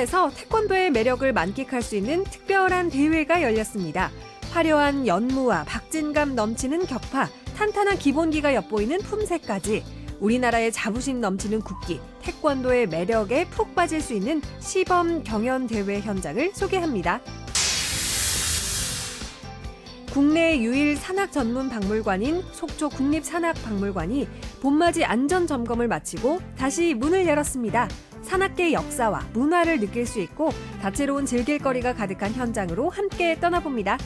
서울에서 태권도의 매력을 만끽할 수 있는 특별한 대회가 열렸습니다. 화려한 연무와 박진감 넘치는 격파, 탄탄한 기본기가 엿보이는 품새까지 우리나라의 자부심 넘치는 국기, 태권도의 매력에 푹 빠질 수 있는 시범 경연 대회 현장을 소개합니다. 국내 유일 산악 전문 박물관인 속초 국립산악박물관이 봄맞이 안전 점검을 마치고 다시 문을 열었습니다. 산악계 역사와 문화를 느낄 수 있고 다채로운 즐길거리가 가득한 현장으로 함께 떠나봅니다.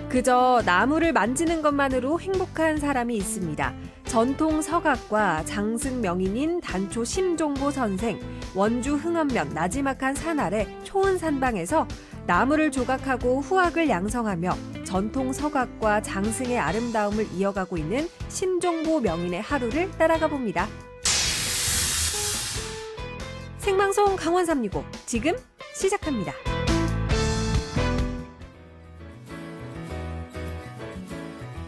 그저 나무를 만지는 것만으로 행복한 사람이 있습니다. 전통 서각과 장승 명인인 단초 심종보 선생, 원주 흥원면 나지막한 산 아래 초은 산방에서 나무를 조각하고 후학을 양성하며 전통 서각과 장승의 아름다움을 이어가고 있는 심종보 명인의 하루를 따라가 봅니다. 생방송 강원 365 지금 시작합니다.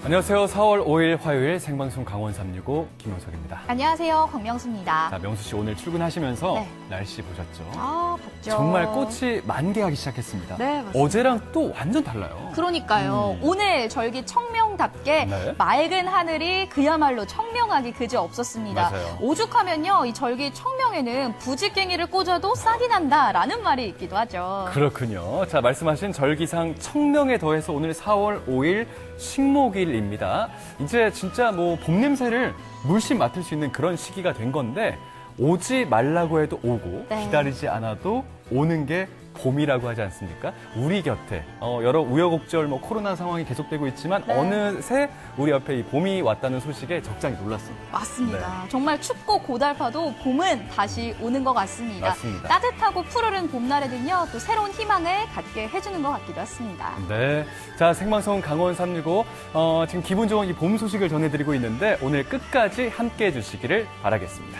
안녕하세요. 4월 5일 화요일 생방송 강원 365 김효석입니다. 안녕하세요. 광명수입니다. 자, 명수 씨 오늘 출근하시면서 네. 날씨 보셨죠? 봤죠. 정말 꽃이 만개하기 시작했습니다. 네, 맞습니다. 어제랑 또 완전 달라요. 그러니까요. 오늘 절기 청명답게 네. 맑은 하늘이 그야말로 청명하기 그지없었습니다. 맞아요. 오죽하면요. 이 절기 청명에는 부지깽이를 꽂아도 싹이 난다라는 말이 있기도 하죠. 그렇군요. 자, 말씀하신 절기상 청명에 더해서 오늘 4월 5일 식목일입니다. 이제 진짜 봄 냄새를 물씬 맡을 수 있는 그런 시기가 된 건데 오지 말라고 해도 오고 네. 기다리지 않아도 오는 게 봄이라고 하지 않습니까? 우리 곁에 여러 우여곡절 코로나 상황이 계속되고 있지만 네. 어느새 우리 옆에 이 봄이 왔다는 소식에 적잖이 놀랐습니다. 맞습니다. 정말 춥고 고달파도 봄은 다시 오는 것 같습니다. 맞습니다. 따뜻하고 푸르른 봄날에는요. 또 새로운 희망을 갖게 해주는 것 같기도 했습니다. 네. 자, 생방송 강원 365 지금 기분 좋은 이 봄 소식을 전해드리고 있는데 오늘 끝까지 함께해 주시기를 바라겠습니다.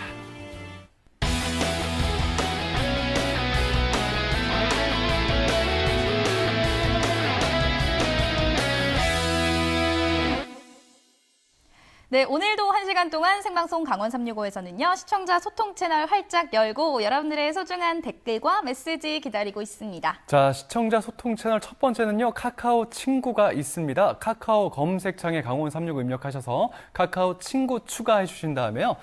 네, 오늘도 1시간 동안 생방송 강원 365에서는요, 시청자 소통 채널 활짝 열고 여러분들의 소중한 댓글과 메시지 기다리고 있습니다. 자, 시청자 소통 채널 첫 번째는요, 카카오 친구가 있습니다. 카카오 검색창에 강원 365 입력하셔서 카카오 친구 추가해 주신 다음에요,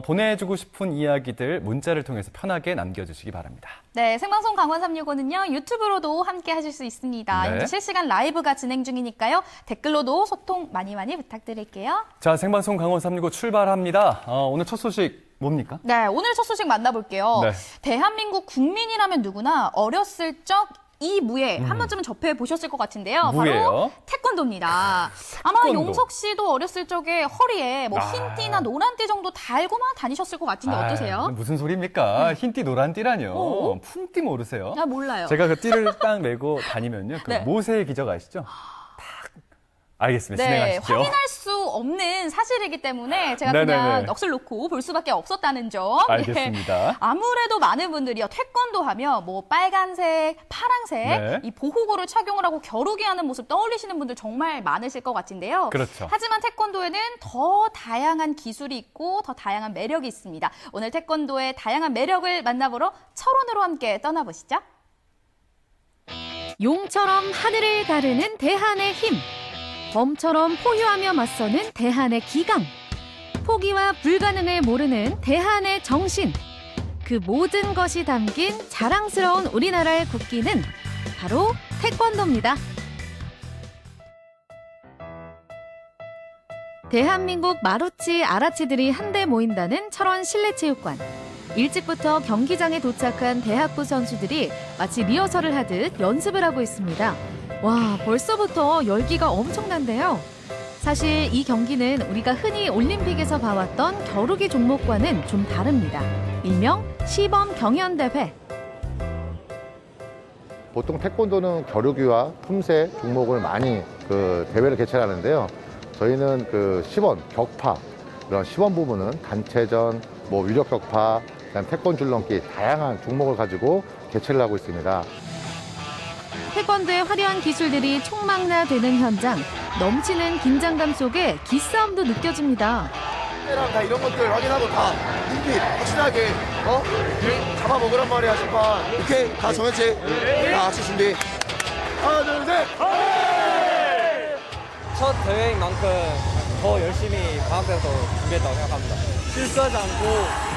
보내주고 싶은 이야기들 문자를 통해서 편하게 남겨주시기 바랍니다. 네, 생방송 강원 365는요, 유튜브로도 함께 하실 수 있습니다. 네. 현재 실시간 라이브가 진행 중이니까요, 댓글로도 소통 많이 부탁드릴게요. 자, 생방송 강원 365 출발합니다. 오늘 첫 소식 뭡니까? 네, 오늘 첫 소식 만나볼게요. 네. 대한민국 국민이라면 누구나 어렸을 적 이 무예 한 번쯤은 접해보셨을 것 같은데요. 무예요? 바로 태권도입니다. 아마 태권도. 용석 씨도 어렸을 적에 허리에 흰띠나 노란띠 정도 달고만 다니셨을 것 같은데 어떠세요? 무슨 소리입니까? 흰띠 노란띠라뇨. 오. 품띠 모르세요? 몰라요. 제가 그 띠를 딱 메고 다니면요. 그 네. 모세의 기적 아시죠? 알겠습니다. 네, 진행하시죠. 확인할 수 없는 사실이기 때문에 제가 네네네. 그냥 넋을 놓고 볼 수밖에 없었다는 점. 알겠습니다. 예. 아무래도 많은 분들이요, 태권도 하면 빨간색, 파랑색 네. 이 보호구를 착용을 하고 겨루기 하는 모습 떠올리시는 분들 정말 많으실 것 같은데요. 그렇죠. 하지만 태권도에는 더 다양한 기술이 있고 더 다양한 매력이 있습니다. 오늘 태권도의 다양한 매력을 만나보러 철원으로 함께 떠나보시죠. 용처럼 하늘을 가르는 대한의 힘, 범처럼 포효하며 맞서는 대한의 기강, 포기와 불가능을 모르는 대한의 정신, 그 모든 것이 담긴 자랑스러운 우리나라의 국기는 바로 태권도입니다. 대한민국 마루치 아라치들이 한데 모인다는 철원 실내체육관. 일찍부터 경기장에 도착한 대학부 선수들이 마치 리허설을 하듯 연습을 하고 있습니다. 와, 벌써부터 열기가 엄청난데요. 사실 이 경기는 우리가 흔히 올림픽에서 봐왔던 겨루기 종목과는 좀 다릅니다. 일명 시범 경연대회. 보통 태권도는 겨루기와 품새 종목을 많이 대회를 개최하는데요. 저희는 시범, 격파, 이런 시범 부분은 단체전, 위력 격파, 그다음 태권 줄넘기 다양한 종목을 가지고 개최를 하고 있습니다. 태권도의 화려한 기술들이 총망라되는 현장, 넘치는 긴장감 속에 기싸움도 느껴집니다. 다 이런 것들 확인하고 다 깊이 확실하게 잡아먹으란 말이야 심판. 오케이 다 정했지? 다 같이 준비. 하나 둘 셋. 첫 대회인 만큼 더 열심히 방학때부터 준비했다고 생각합니다. 실수하지 않고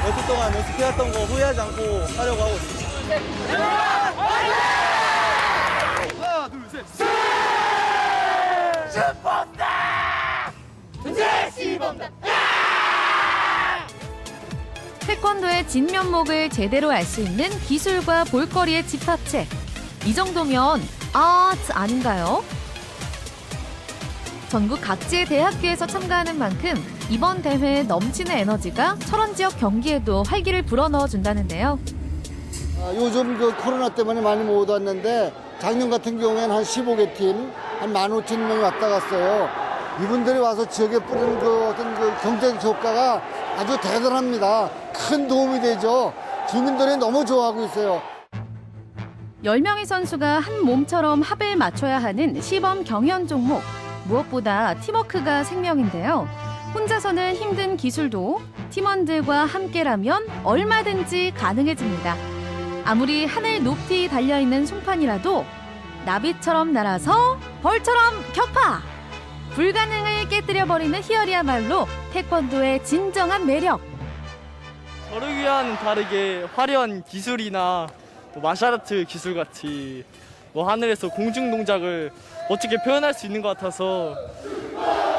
몇 주 동안 연습해왔던 거 후회하지 않고 하려고 하고 있습니다. 하나 둘 셋. 태권도의 진면목을 제대로 알 수 있는 기술과 볼거리의 집합체. 이 정도면 아트 아닌가요? 전국 각지의 대학교에서 참가하는 만큼 이번 대회에 넘치는 에너지가 철원 지역 경기에도 활기를 불어넣어 준다는데요. 요즘 그 코로나 때문에 많이 못 왔는데 작년 같은 경우에는 한 15개 팀, 한 15,000명이 왔다 갔어요. 이분들이 와서 지역에 뿌리는 그 어떤 그 경제적 효과가 아주 대단합니다. 큰 도움이 되죠. 주민들이 너무 좋아하고 있어요. 10명의 선수가 한 몸처럼 합을 맞춰야 하는 시범 경연 종목. 무엇보다 팀워크가 생명인데요. 혼자서는 힘든 기술도 팀원들과 함께라면 얼마든지 가능해집니다. 아무리 하늘 높이 달려있는 송판이라도 나비처럼 날아서 벌처럼 격파! 불가능을 깨뜨려버리는 희열이야말로 태권도의 진정한 매력. 저르기와는 다르게 화려한 기술이나 마샬아트 기술같이 하늘에서 공중 동작을 멋지게 표현할 수 있는 것 같아서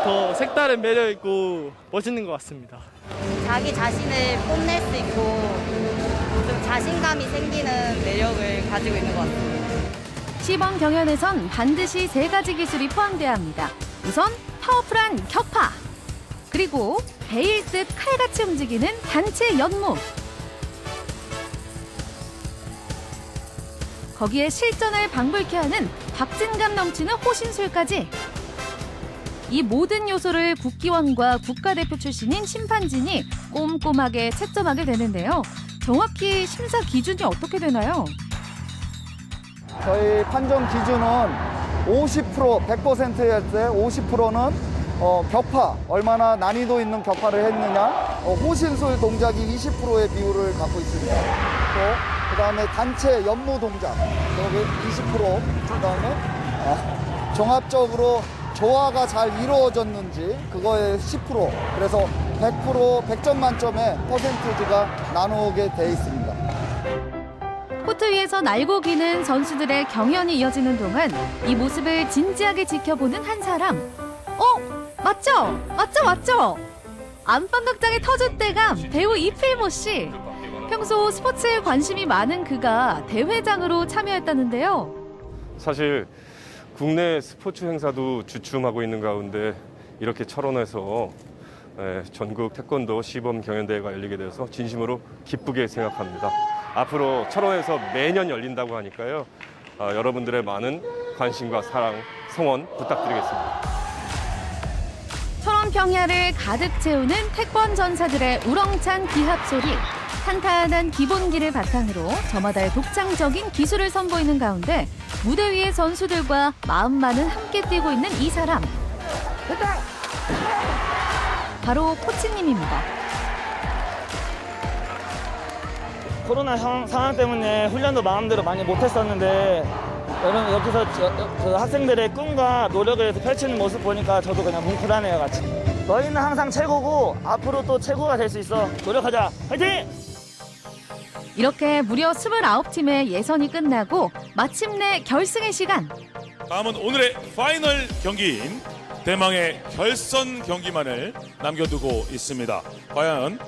더 색다른 매력 있고 멋있는 것 같습니다. 자기 자신을 뽐낼 수 있고 좀 자신감이 생기는 매력을 가지고 있는 것 같습니다. 시범 경연에선 반드시 3가지 기술이 포함돼야 합니다. 우선 파워풀한 격파, 그리고 베일 듯 칼같이 움직이는 단체 연무, 거기에 실전을 방불케 하는 박진감 넘치는 호신술까지. 이 모든 요소를 국기원과 국가대표 출신인 심판진이 꼼꼼하게 채점하게 되는데요. 정확히 심사 기준이 어떻게 되나요? 저희 판정 기준은 50%, 100%일 때 50%는 격파, 얼마나 난이도 있는 격파를 했느냐, 호신술 동작이 20%의 비율을 갖고 있습니다. 또 그다음에 단체 연무 동작, 여기 20%, 그다음에 종합적으로 조화가 잘 이루어졌는지 그거에 10%, 그래서 100%, 100점 만점에 퍼센티지가 나누게 돼 있습니다. 코트 위에서 날고 기는 선수들의 경연이 이어지는 동안 이 모습을 진지하게 지켜보는 한 사람. 맞죠? 안방극장의 터줏대감 배우 이필모 씨. 평소 스포츠에 관심이 많은 그가 대회장으로 참여했다는데요. 사실 국내 스포츠 행사도 주춤하고 있는 가운데 이렇게 철원에서 전국 태권도 시범 경연대회가 열리게 돼서 진심으로 기쁘게 생각합니다. 앞으로 철원에서 매년 열린다고 하니까요. 여러분들의 많은 관심과 사랑, 성원 부탁드리겠습니다. 철원 평야를 가득 채우는 태권 전사들의 우렁찬 기합 소리. 탄탄한 기본기를 바탕으로 저마다의 독창적인 기술을 선보이는 가운데 무대 위의 선수들과 마음만은 함께 뛰고 있는 이 사람. 바로 코치님입니다. 코로나 상황 때문에 훈련도 마음대로 많이 못했었는데 여기서 학생들의 꿈과 노력을 펼치는 모습 보니까 저도 그냥 뭉클하네요, 같이. 너희는 항상 최고고 앞으로 또 최고가 될 수 있어. 노력하자. 화이팅! 이렇게 무려 29팀의 예선이 끝나고 마침내 결승의 시간. 다음은 오늘의 파이널 경기인 대망의 결선 경기만을 남겨두고 있습니다. 과연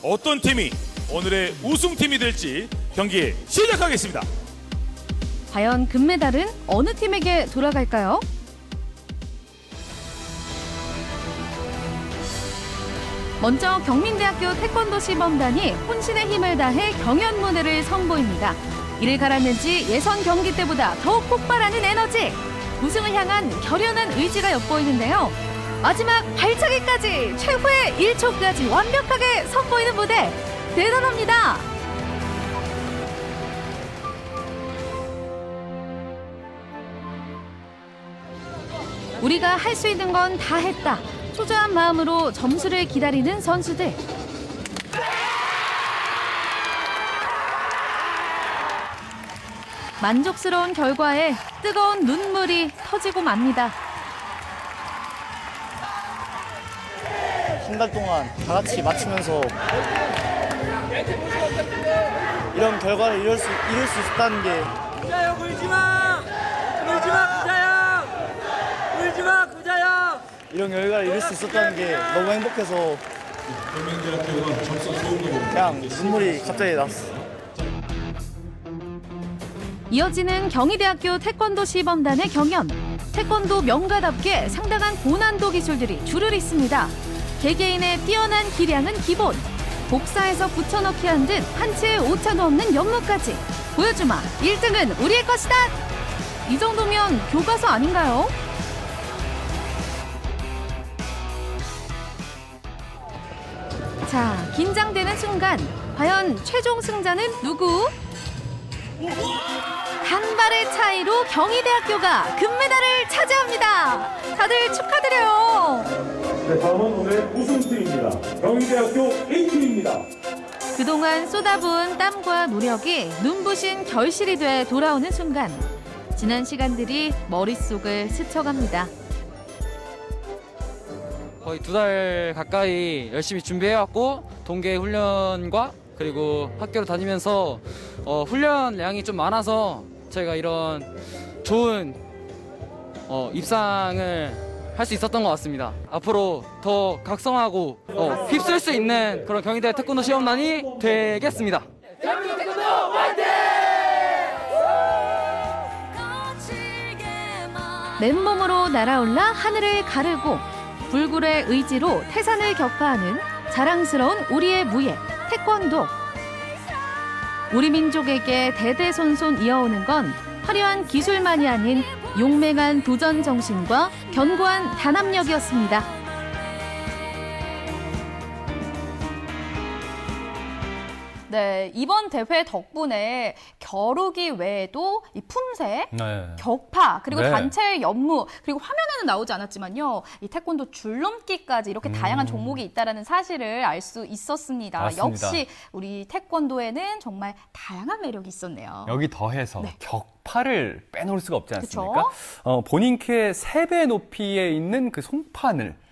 어떤 팀이 오늘의 우승팀이 될지 경기 시작하겠습니다. 과연 금메달은 어느 팀에게 돌아갈까요? 먼저 경민대학교 태권도 시범단이 혼신의 힘을 다해 경연 무대를 선보입니다. 이를 갈았는지 예선 경기 때보다 더욱 폭발하는 에너지. 우승을 향한 결연한 의지가 엿보이는데요. 마지막 발차기까지 최후의 1초까지 완벽하게 선보이는 무대. 대단합니다. 우리가 할 수 있는 건 다 했다. 초조한 마음으로 점수를 기다리는 선수들. 만족스러운 결과에 뜨거운 눈물이 터지고 맙니다. 한 달 동안 다 같이 맞추면서 이런 결과를 이룰 수 있다는 게 구자영 울지 마! 울지 마, 구자영! 울지 마, 구자영! 이런 결과를 이룰 수 있었다는 게 너무 행복해서 그냥 눈물이 갑자기 났어. 이어지는 경희대학교 태권도 시범단의 경연. 태권도 명가답게 상당한 고난도 기술들이 줄을 잇습니다. 개개인의 뛰어난 기량은 기본. 복사해서 붙여넣기 한 듯 한 치의 오차도 없는 연무까지. 보여주마, 1등은 우리의 것이다! 이 정도면 교과서 아닌가요? 자, 긴장되는 순간. 과연 최종 승자는 누구? 한 발의 차이로 경희대학교가 금메달을 차지합니다. 다들 축하드려요. 네, 다음은 오늘의 우승팀입니다. 경희대학교 A팀입니다. 그동안 쏟아부은 땀과 노력이 눈부신 결실이 돼 돌아오는 순간. 지난 시간들이 머릿속을 스쳐갑니다. 거의 2달 가까이 열심히 준비해왔고 동계 훈련과 그리고 학교를 다니면서 훈련량이 좀 많아서 저희가 이런 좋은 입상을 할 수 있었던 것 같습니다. 앞으로 더 각성하고 휩쓸 수 있는 그런 경희대 태권도 시험단이 되겠습니다. 맨몸으로 날아올라 하늘을 가르고 불굴의 의지로 태산을 격파하는 자랑스러운 우리의 무예, 태권도. 우리 민족에게 대대손손 이어오는 건 화려한 기술만이 아닌 용맹한 도전 정신과 견고한 단합력이었습니다. 네, 이번 대회 덕분에 겨루기 외에도 이 품새, 네. 격파, 그리고 네. 단체 연무, 그리고 화면에는 나오지 않았지만요. 이 태권도 줄넘기까지 이렇게 다양한 종목이 있다는 사실을 알 수 있었습니다. 맞습니다. 역시 우리 태권도에는 정말 다양한 매력이 있었네요. 여기 더해서 네. 격파를 빼놓을 수가 없지 않습니까? 그쵸? 본인 키의 3배 높이에 있는 그 송판을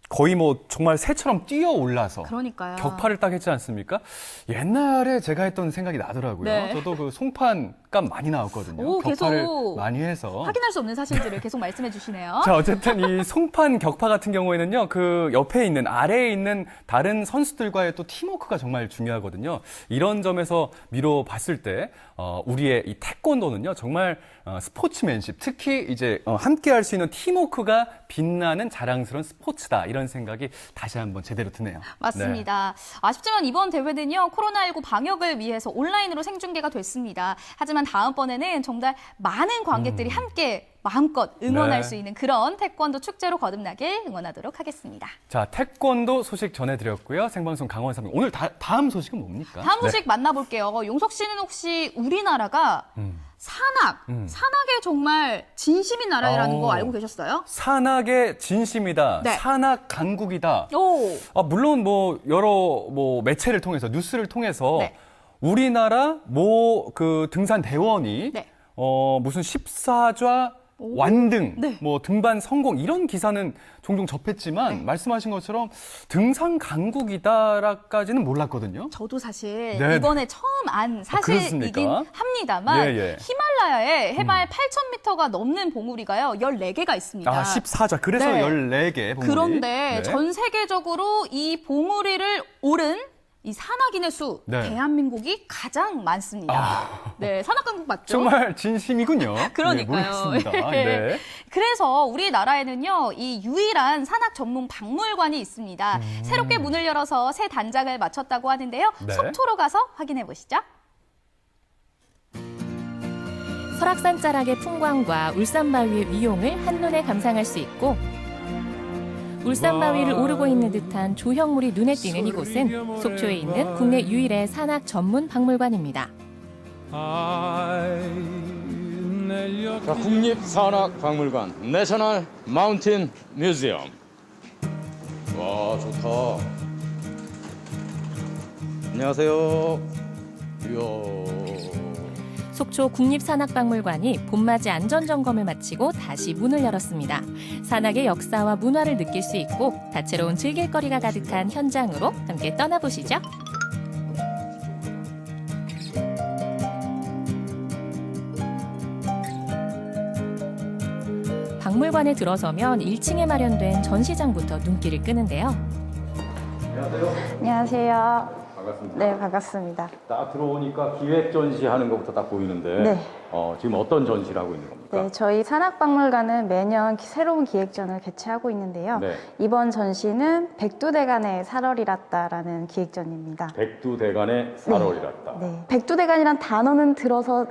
거의 뭐 정말 새처럼 뛰어 올라서 그러니까요. 격파를 딱 했지 않습니까? 옛날에 제가 했던 생각이 나더라고요. 네. 저도 그 송판 값 많이 나왔거든요. 오, 격파를 계속 많이 해서. 확인할 수 없는 사실들을 계속 말씀해 주시네요. 자, 어쨌든 이 송판 격파 같은 경우에는요, 그 옆에 있는, 아래에 있는 다른 선수들과의 또 팀워크가 정말 중요하거든요. 이런 점에서 미뤄봤을 때, 우리의 이 태권도는요, 정말 스포츠맨십, 특히 이제 함께 할 수 있는 팀워크가 빛나는 자랑스러운 스포츠다. 이런 생각이 다시 한번 제대로 드네요. 맞습니다. 아쉽지만 이번 대회는요, 코로나19 방역을 위해서 온라인으로 생중계가 됐습니다. 하지만 다음번에는 정말 많은 관객들이 함께 마음껏 응원할 네. 수 있는 그런 태권도 축제로 거듭나길 응원하도록 하겠습니다. 자, 태권도 소식 전해드렸고요. 생방송 강원 3명. 오늘 다음 소식은 뭡니까? 다음 소식 만나볼게요. 용석 씨는 혹시 우리나라가 산악에 정말 진심인 나라라는 거 알고 계셨어요? 산악의 진심이다. 네. 산악 강국이다. 오. 물론 뭐 여러 매체를 통해서 뉴스를 통해서 네. 우리나라 그 등산 대원이 네. 무슨 14좌 완등, 네. 등반 성공 이런 기사는 종종 접했지만 말씀하신 것처럼 등산 강국이다라까지는 몰랐거든요. 저도 사실 네. 이번에 처음 안 사실이긴 그렇습니까? 합니다만 예. 히말라야에 해발 8,000m가 넘는 봉우리가요. 14개가 있습니다. 14좌. 그래서 네. 14개 봉우리. 그런데 네. 전 세계적으로 이 봉우리를 오른 이 산악인의 수 네. 대한민국이 가장 많습니다. 네, 산악강국 맞죠? 정말 진심이군요. 그러니까요. 네, 몰랐습니다. 네. 그래서 우리나라에는요, 이 유일한 산악 전문 박물관이 있습니다. 새롭게 문을 열어서 새 단장을 마쳤다고 하는데요. 네. 속초로 가서 확인해 보시죠. 설악산 자락의 풍광과 울산바위의 위용을 한눈에 감상할 수 있고 울산바위를 오르고 있는 듯한 조형물이 눈에 띄는 이곳은 속초에 있는 국내 유일의 산악 전문 박물관입니다. 자, 국립산악박물관 내셔널 마운틴 뮤지엄. 와, 좋다. 안녕하세요. 이야. 속초 국립산악박물관이 봄맞이 안전점검을 마치고 다시 문을 열었습니다. 산악의 역사와 문화를 느낄 수 있고 다채로운 즐길거리가 가득한 현장으로 함께 떠나보시죠. 박물관에 들어서면 1층에 마련된 전시장부터 눈길을 끄는데요. 안녕하세요. 반갑습니다. 네, 반갑습니다. 딱 들어오니까 기획 전시하는 것부터 딱 보이는데 네. 지금 어떤 전시를 하고 있는 겁니까? 네, 저희 산악박물관은 매년 새로운 기획전을 개최하고 있는데요. 네. 이번 전시는 백두대간의 살얼이랐다라는 기획전입니다. 백두대간의 살얼이랐다. 네, 백두대간이란 단어는 들어서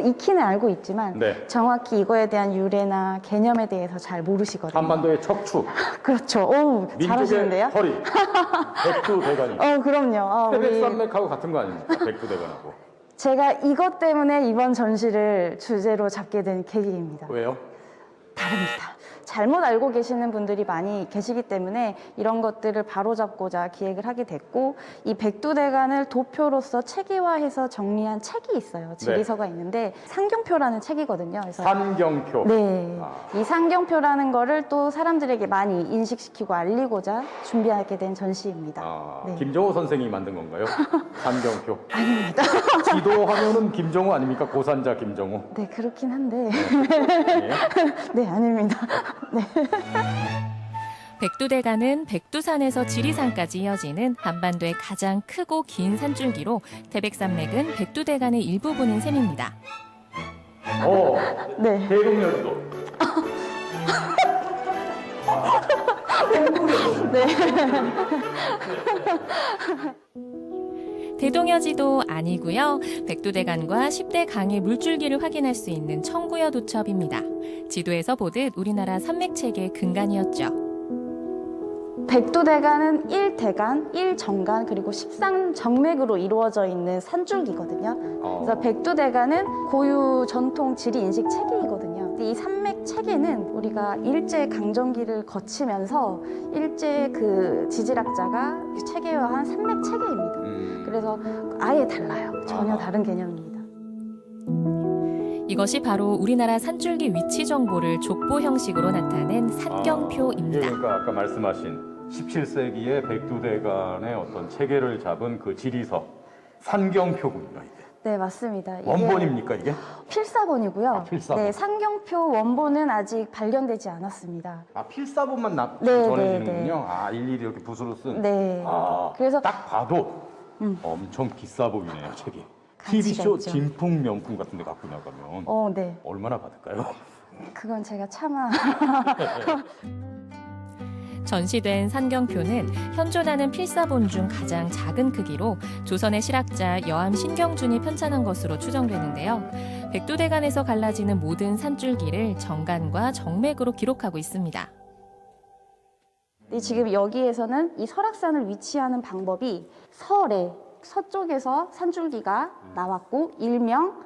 익히는 알고 있지만 네. 정확히 이거에 대한 유래나 개념에 대해서 잘 모르시거든요. 한반도의 척추. 그렇죠. 오, 잘하시는데요? 민족의 허리. 백두대간이. 그럼요. 태백산맥하고 같은 거 아닙니까? 백두대간하고. 제가 이것 때문에 이번 전시를 주제로 잡게 된 계기입니다. 왜요? 다릅니다. 잘못 알고 계시는 분들이 많이 계시기 때문에 이런 것들을 바로잡고자 기획을 하게 됐고, 이 백두대간을 도표로서 체계화해서 정리한 책이 있어요. 지리서가 있는데 산경표라는 책이거든요. 그래서 산경표. 네, 이 산경표라는 거를 또 사람들에게 많이 인식시키고 알리고자 준비하게 된 전시입니다. 네. 김정호 선생이 만든 건가요? 산경표. 아닙니다. 지도하면은 김정호 아닙니까? 고산자 김정호. 네, 그렇긴 한데. 네, 아닙니다. 네. 백두대간은 백두산에서 지리산까지 이어지는 한반도의 가장 크고 긴 산줄기로 태백산맥은 백두대간의 일부분인 셈입니다. 네. 대동여지도. 네. 대동여지도 아니고요. 백두대간과 10대 강의 물줄기를 확인할 수 있는 청구여 도첩입니다. 지도에서 보듯 우리나라 산맥체계의 근간이었죠. 백두대간은 1대간, 1정간, 그리고 13정맥으로 이루어져 있는 산줄기거든요. 그래서 백두대간은 고유 전통 지리 인식 체계이거든요. 이 산맥 체계는 우리가 일제 강점기를 거치면서 일제 그 지질학자가 체계화한 산맥 체계입니다. 그래서 아예 달라요. 전혀 다른 개념입니다. 이것이 바로 우리나라 산줄기 위치 정보를 족보 형식으로 나타낸 산경표입니다. 그러니까 아까 말씀하신 17세기의 백두대간의 어떤 체계를 잡은 그 지리서 산경표군요, 이게. 네, 맞습니다. 이게 원본입니까, 이게? 필사본이고요. 필사본. 네, 산경표 원본은 아직 발견되지 않았습니다. 필사본만 네, 전해지는군요. 일일이 이렇게 붓으로 쓴. 네. 그래서 딱 봐도 엄청 비싸 보이네요, 책이. 가치가 TV쇼 있죠. 진품 명품 같은 데 갖고 나가면 네. 얼마나 받을까요? 그건 제가 차마. 전시된 산경표는 현존하는 필사본 중 가장 작은 크기로 조선의 실학자 여암 신경준이 편찬한 것으로 추정되는데요. 백두대간에서 갈라지는 모든 산줄기를 정간과 정맥으로 기록하고 있습니다. 지금 여기에서는 이 설악산을 위치하는 방법이 서쪽에서 산줄기가 나왔고 일명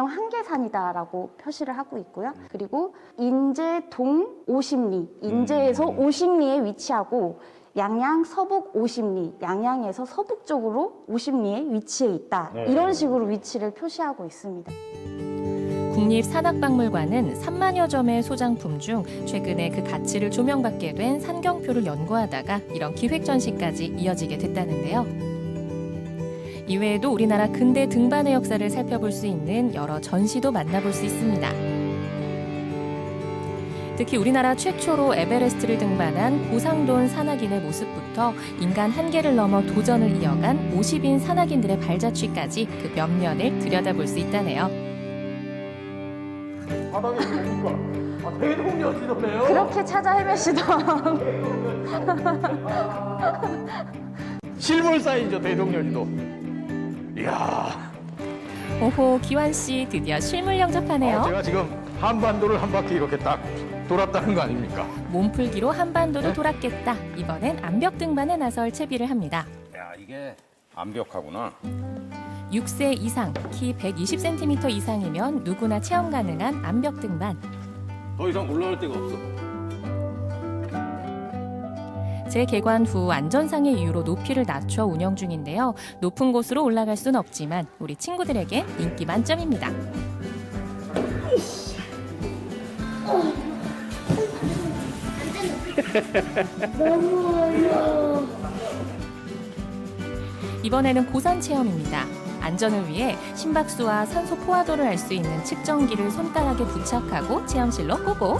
한계산이다라고 표시를 하고 있고요. 그리고 인제동 50리, 인제에서 50리에 위치하고 양양 서북 50리, 양양에서 서북쪽으로 50리에 위치해 있다. 이런 식으로 위치를 표시하고 있습니다. 국립산악박물관은 3만여 점의 소장품 중 최근에 그 가치를 조명받게 된 산경표를 연구하다가 이런 기획 전시까지 이어지게 됐다는데요. 이외에도 우리나라 근대 등반의 역사를 살펴볼 수 있는 여러 전시도 만나볼 수 있습니다. 특히 우리나라 최초로 에베레스트를 등반한 고상돈 산악인의 모습부터 인간 한계를 넘어 도전을 이어간 50인 산악인들의 발자취까지 그 면면을 들여다볼 수 있다네요. 바닥에 뭡니까? 대동여지도네요. 그렇게 찾아 헤매시던. 실물 사이즈죠, 대동여지도. 이야. 오호, 기환 씨 드디어 실물 영접하네요. 제가 지금 한반도를 한 바퀴 이렇게 딱 돌았다는 거 아닙니까? 몸풀기로 한반도도 돌았겠다. 이번엔 암벽 등반에 나설 채비를 합니다. 야, 이게 암벽하구나. 6세 이상, 키 120cm 이상이면 누구나 체험 가능한 암벽 등반. 더 이상 올라갈 데가 없어. 재개관 후 안전상의 이유로 높이를 낮춰 운영 중인데요. 높은 곳으로 올라갈 순 없지만 우리 친구들에게 인기 만점입니다. 너무 어려워. 이번에는 고산 체험입니다. 안전을 위해 심박수와 산소 포화도를 알 수 있는 측정기를 손가락에 부착하고 체험실로 고고.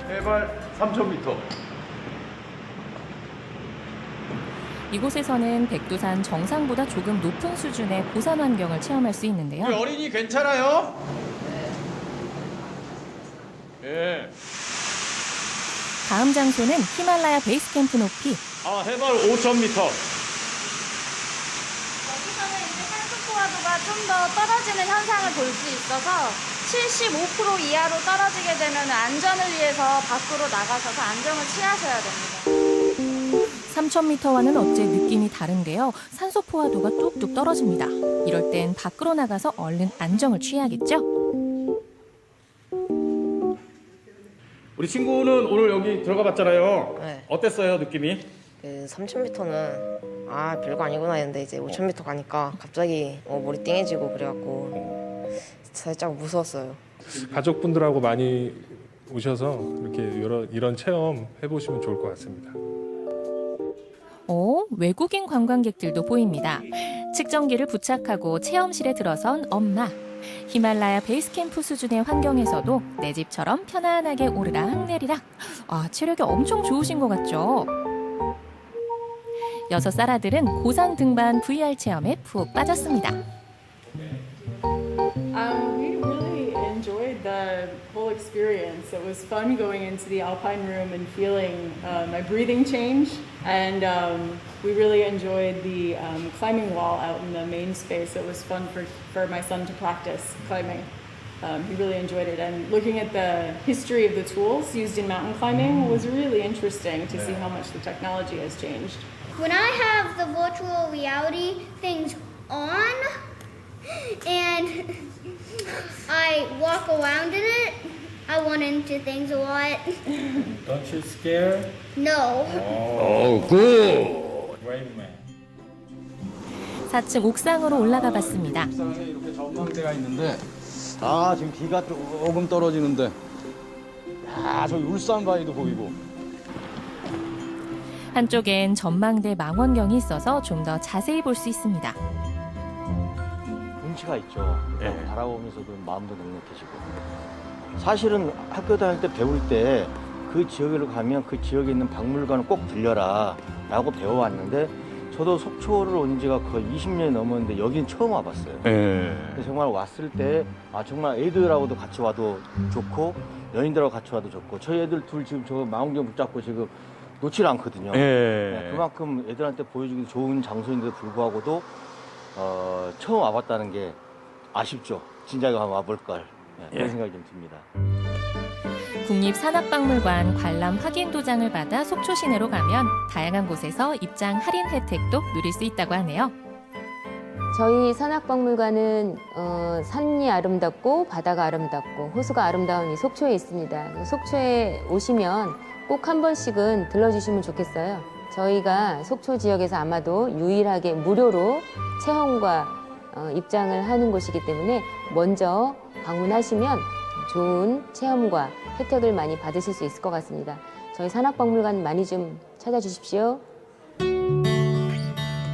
해발 3,000m. 이곳에서는 백두산 정상보다 조금 높은 수준의 고산 환경을 체험할 수 있는데요. 우리 어린이 괜찮아요? 예. 다음 장소는 히말라야 베이스 캠프 높이. 해발 5,000m. 여기서는 이제 산소 포화도가 좀 더 떨어지는 현상을 볼 수 있어서 75% 이하로 떨어지게 되면 안전을 위해서 밖으로 나가셔서 안정을 취하셔야 됩니다. 3,000m와는 어째 느낌이 다른데요. 산소 포화도가 뚝뚝 떨어집니다. 이럴 땐 밖으로 나가서 얼른 안정을 취해야겠죠? 우리 친구는 오늘 여기 들어가 봤잖아요. 네. 어땠어요, 느낌이? 3,000m는 별거 아니구나 했는데 이제 5,000m 가니까 갑자기 머리 띵해지고 그래갖고 살짝 무서웠어요. 가족분들하고 많이 오셔서 이렇게 이런 체험 해보시면 좋을 것 같습니다. 외국인 관광객들도 보입니다. 측정기를 부착하고 체험실에 들어선 엄마. 히말라야 베이스 캠프 수준의 환경에서도 내 집처럼 편안하게 오르락 내리락. 체력이 엄청 좋으신 것 같죠? 6살 아들은 고산 등반 VR 체험에 푹 빠졌습니다. We really enjoyed the whole experience. It was fun going into the alpine room and feeling my breathing change. And we really enjoyed the climbing wall out in the main space. It was fun for my son to practice climbing. He really enjoyed it. And looking at the history of the tools used in mountain climbing was really interesting to see how much the technology has changed. When I have the virtual reality things on and I walk around in it, I run into things a lot. Don't you scare? No. Oh, good. Great man. 4층 옥상으로 올라가 봤습니다. 옥상에 이렇게 전망대가 있는데 지금 비가 조금 떨어지는데 저기 울산바위도 보이고 한쪽엔 전망대 망원경이 있어서 좀 더 자세히 볼 수 있습니다. 운치가 있죠. 바라보면서도 마음도 넉넉해지고. 사실은 학교 다닐 때 배울 때 그 지역으로 가면 그 지역에 있는 박물관을 꼭 들려라 라고 배워왔는데 저도 속초를 온 지가 거의 20년이 넘었는데 여긴 처음 와봤어요. 근데 정말 왔을 때 정말 애들하고도 같이 와도 좋고 연인들하고 같이 와도 좋고 저희 애들 둘 지금 저 망원경 붙잡고 지금 놓질 않거든요. 그만큼 애들한테 보여주기 좋은 장소인데도 불구하고도 처음 와봤다는 게 아쉽죠. 진작에 한번 와볼 걸. 그런 생각이 좀 듭니다. 국립산악박물관 관람 확인 도장을 받아 속초 시내로 가면 다양한 곳에서 입장 할인 혜택도 누릴 수 있다고 하네요. 저희 산악박물관은 산이 아름답고 바다가 아름답고 호수가 아름다운 이 속초에 있습니다. 속초에 오시면 꼭 한 번씩은 들러주시면 좋겠어요. 저희가 속초 지역에서 아마도 유일하게 무료로 체험과 입장을 하는 곳이기 때문에 먼저 방문하시면 좋은 체험과 혜택을 많이 받으실 수 있을 것 같습니다. 저희 산악박물관 많이 좀 찾아주십시오.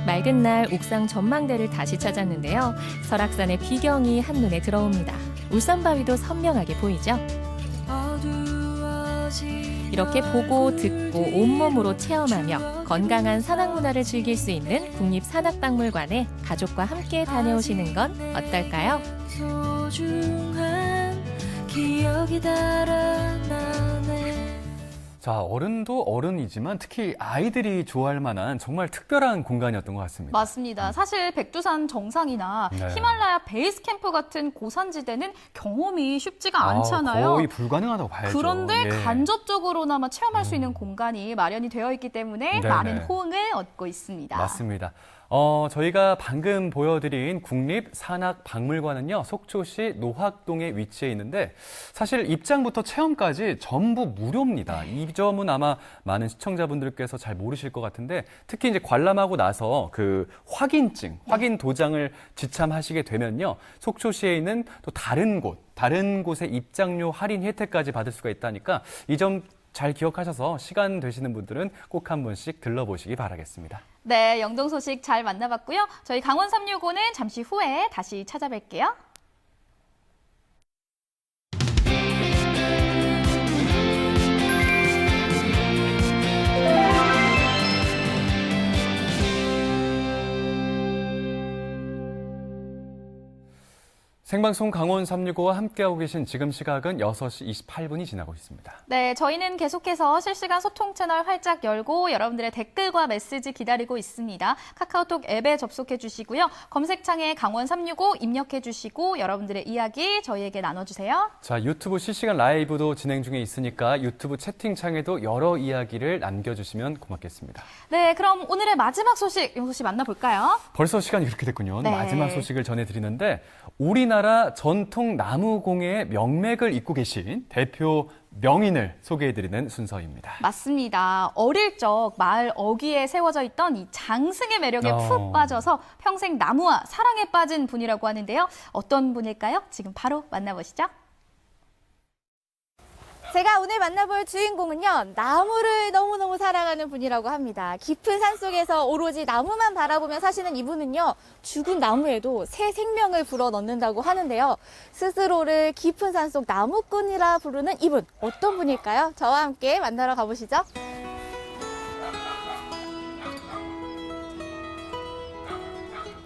맑은 날 옥상 전망대를 다시 찾았는데요. 설악산의 비경이 한눈에 들어옵니다. 울산바위도 선명하게 보이죠? 이렇게 보고 듣고 온몸으로 체험하며 건강한 산악문화를 즐길 수 있는 국립산악박물관에 가족과 함께 다녀오시는 건 어떨까요? 소중한 기억이 달아나네. 자, 어른도 어른이지만 특히 아이들이 좋아할 만한 정말 특별한 공간이었던 것 같습니다. 맞습니다. 사실 백두산 정상이나 히말라야 베이스 캠프 같은 고산지대는 경험이 쉽지가 않잖아요. 거의 불가능하다고 봐야죠. 그런데 간접적으로나마 체험할 수 있는 공간이 마련이 되어 있기 때문에 많은 호응을 얻고 있습니다. 맞습니다. 저희가 방금 보여드린 국립산악박물관은요, 속초시 노학동에 위치해 있는데 사실 입장부터 체험까지 전부 무료입니다. 이 점은 아마 많은 시청자분들께서 잘 모르실 것 같은데 특히 이제 관람하고 나서 그 확인 도장을 지참하시게 되면요, 속초시에 있는 또 다른 곳의 입장료 할인 혜택까지 받을 수가 있다니까 이 점 잘 기억하셔서 시간 되시는 분들은 꼭 한 번씩 들러보시기 바라겠습니다. 네, 영동 소식 잘 만나봤고요. 저희 강원 365는 잠시 후에 다시 찾아뵐게요. 생방송 강원 365와 함께하고 계신 지금 시각은 6시 28분이 지나고 있습니다. 네, 저희는 계속해서 실시간 소통 채널 활짝 열고 여러분들의 댓글과 메시지 기다리고 있습니다. 카카오톡 앱에 접속해 주시고요. 검색창에 강원 365 입력해 주시고 여러분들의 이야기 저희에게 나눠주세요. 자, 유튜브 실시간 라이브도 진행 중에 있으니까 유튜브 채팅창에도 여러 이야기를 남겨주시면 고맙겠습니다. 네, 그럼 오늘의 마지막 소식, 영수 씨 만나볼까요? 벌써 시간이 그렇게 됐군요. 네. 마지막 소식을 전해드리는데 우리나라 전통 나무공예의 명맥을 잇고 계신 대표 명인을 소개해드리는 순서입니다. 맞습니다. 어릴 적 마을 어귀에 세워져 있던 이 장승의 매력에 푹 빠져서 평생 나무와 사랑에 빠진 분이라고 하는데요. 어떤 분일까요? 지금 바로 만나보시죠. 제가 오늘 만나볼 주인공은요, 나무를 너무너무 사랑하는 분이라고 합니다. 깊은 산속에서 오로지 나무만 바라보며 사시는 이분은요, 죽은 나무에도 새 생명을 불어넣는다고 하는데요. 스스로를 깊은 산속 나무꾼이라 부르는 이분, 어떤 분일까요? 저와 함께 만나러 가보시죠.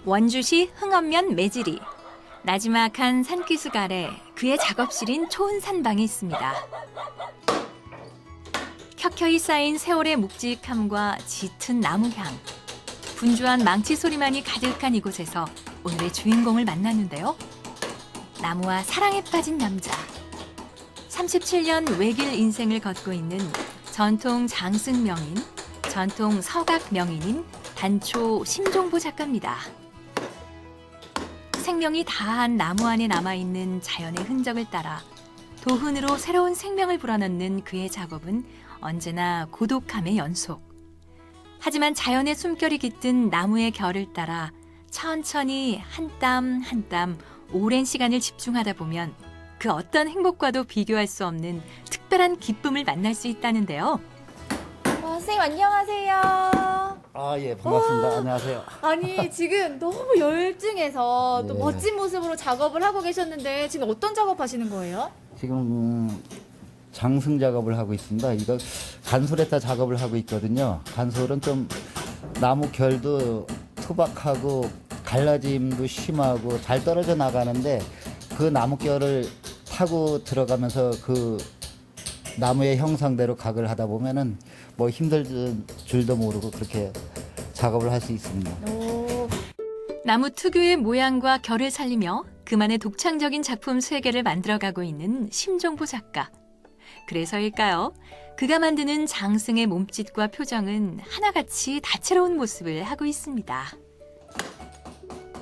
원주시 흥엄면 매지리. 나지막한 산기슭 아래 그의 작업실인 초은산방이 있습니다. 켜켜이 쌓인 세월의 묵직함과 짙은 나무향, 분주한 망치 소리만이 가득한 이곳에서 오늘의 주인공을 만났는데요. 나무와 사랑에 빠진 남자. 37년 외길 인생을 걷고 있는 전통 장승 명인, 전통 서각 명인인 단초 심종보 작가입니다. 생명이 다한 나무 안에 남아있는 자연의 흔적을 따라 도훈으로 새로운 생명을 불어넣는 그의 작업은 언제나 고독함의 연속. 하지만 자연의 숨결이 깃든 나무의 결을 따라 천천히 한 땀 한 땀 오랜 시간을 집중하다 보면 그 어떤 행복과도 비교할 수 없는 특별한 기쁨을 만날 수 있다는데요. 선생님 안녕하세요. 예, 반갑습니다. 안녕하세요. 아니, 지금 너무 열중해서 또 네. 멋진 모습으로 작업을 하고 계셨는데 지금 어떤 작업 하시는 거예요? 지금 장승 작업을 하고 있습니다. 이거 간솔에다 작업을 하고 있거든요. 간솔은 좀 나무 결도 투박하고 갈라짐도 심하고 잘 떨어져 나가는데 그 나무 결을 타고 들어가면서 그 나무의 형상대로 각을 하다 보면은 뭐 힘들 줄도 모르고 그렇게 작업을 할 수 있습니다. 나무 특유의 모양과 결을 살리며 그만의 독창적인 작품 세계를 만들어가고 있는 심종보 작가. 그래서일까요? 그가 만드는 장승의 몸짓과 표정은 하나같이 다채로운 모습을 하고 있습니다.